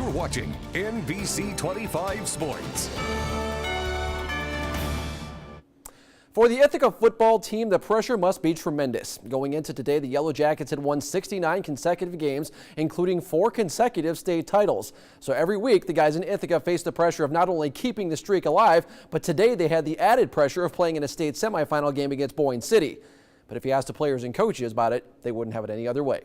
You're watching NBC 25 Sports. For the Ithaca football team, the pressure must be tremendous. Going into today, the Yellow Jackets had won 69 consecutive games, including 4 consecutive state titles. So every week, the guys in Ithaca face the pressure of not only keeping the streak alive, but today they had the added pressure of playing in a state semifinal game against Boyne City. But if you ask the players and coaches about it, they wouldn't have it any other way.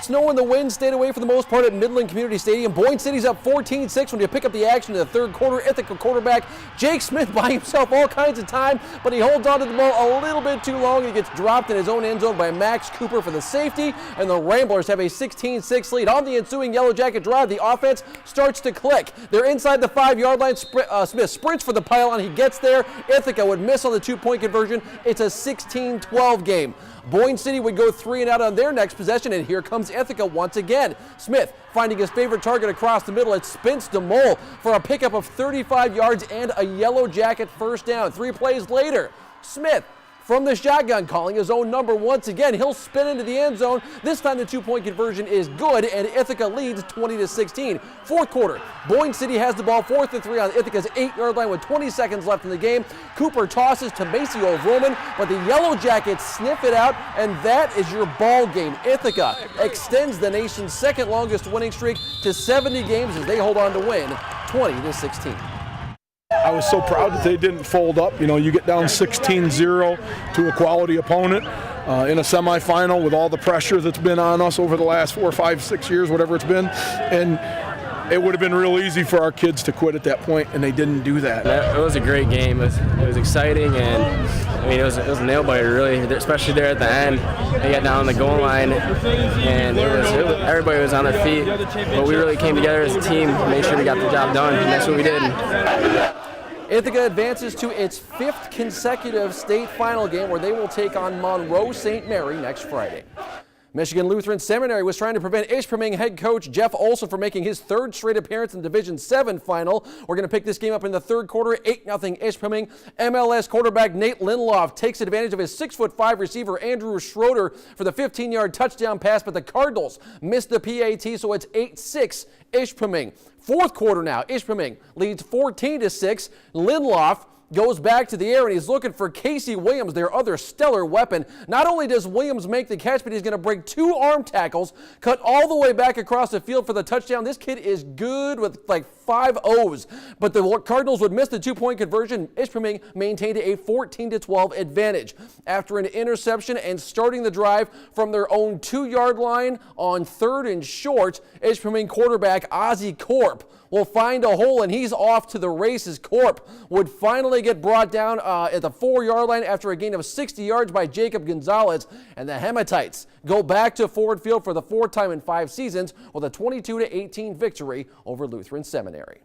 Snow and the wind stayed away for the most part at Midland Community Stadium. Boyne City's up 14-6 when you pick up the action in the third quarter. Ithaca quarterback Jake Smith buying himself all kinds of time, but he holds on to the ball a little bit too long. He gets dropped in his own end zone by Max Cooper for the safety, and the Ramblers have a 16-6 lead. On the ensuing Yellow Jacket drive, the offense starts to click. They're inside the 5-yard line. Smith sprints for the pylon. He gets there. Ithaca would miss on the 2-point conversion. It's a 16-12 game. Boyne City would go 3 and out on their next possession, and here comes Ithaca once again. Smith finding his favorite target across the middle. It's Spence DeMole for a pickup of 35 yards and a Yellow Jacket first down. 3 plays later, Smith from the shotgun calling his own number once again. He'll spin into the end zone. This time the 2-point conversion is good, and Ithaca leads 20-16. Fourth quarter, Boyne City has the ball 4th and 3 on Ithaca's 8-yard line with 20 seconds left in the game. Cooper tosses to Maceo Roman, but the Yellow Jackets sniff it out, and that is your ball game. Ithaca extends the nation's second longest winning streak to 70 games as they hold on to win 20-16. I was so proud that they didn't fold up. You know, you get down 16-0 to a quality opponent in a semifinal with all the pressure that's been on us over the last 4, 5, 6 years, whatever it's been. And it would have been real easy for our kids to quit at that point, and they didn't do that. It was a great game. It was exciting, and I mean, it was a nail biter, really, especially there at the end. They got down the goal line, and everybody was on their feet. But we really came together as a team to make sure we got the job done, and that's what we did. Ithaca advances to its 5th consecutive state final game where they will take on Monroe St. Mary next Friday. Michigan Lutheran Seminary was trying to prevent Ishpeming head coach Jeff Olson from making his 3rd straight appearance in Division 7 final. We're going to pick this game up in the third quarter, 8-0 Ishpeming. MLS quarterback Nate Lindlof takes advantage of his 6'5" receiver Andrew Schroeder for the 15-yard touchdown pass, but the Cardinals missed the PAT, so it's 8-6 Ishpeming. Fourth quarter now, Ishpeming leads 14-6. Lindlof goes back to the air, and he's looking for Casey Williams, their other stellar weapon. Not only does Williams make the catch, but he's going to break 2 arm tackles, cut all the way back across the field for the touchdown. This kid is good with like 5 O's, but the Cardinals would miss the 2-point conversion. Ishpeming maintained a 14-12 advantage. After an interception and starting the drive from their own 2-yard line on 3rd and short, Ishpeming quarterback Ozzie Korp will find a hole, and he's off to the races. Korp would finally get brought down at the 4-yard line after a gain of 60 yards by Jacob Gonzalez, and the Hematites go back to Ford Field for the 4th time in 5 seasons with a 22-18 victory over Lutheran Seminary.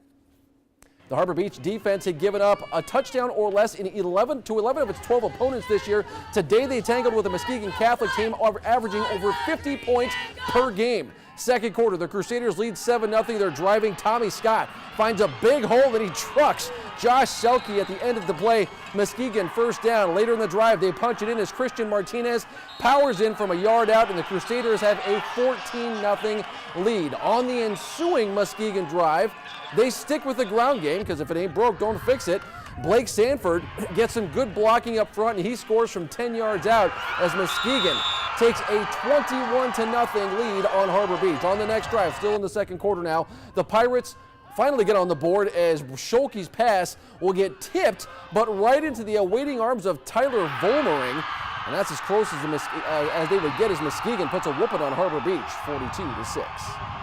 The Harbor Beach defense had given up a touchdown or less in 11 of its 12 opponents this year. Today they tangled with the Muskegon Catholic team, averaging over 50 points per game. Second quarter, the Crusaders lead 7-0. They're driving. Tommy Scott finds a big hole, and he trucks Josh Selke at the end of the play. Muskegon first down. Later in the drive, they punch it in as Christian Martinez powers in from a yard out, and the Crusaders have a 14-0 lead. On the ensuing Muskegon drive, they stick with the ground game, because if it ain't broke, don't fix it. Blake Sanford gets some good blocking up front, and he scores from 10 yards out as Muskegon takes a 21-0 lead on Harbor Beach. On the next drive, still in the second quarter now, the Pirates finally get on the board as Scholke's pass will get tipped, but right into the awaiting arms of Tyler Volmering, and that's as close as they would get as Muskegon puts a whooping on Harbor Beach, 42-6.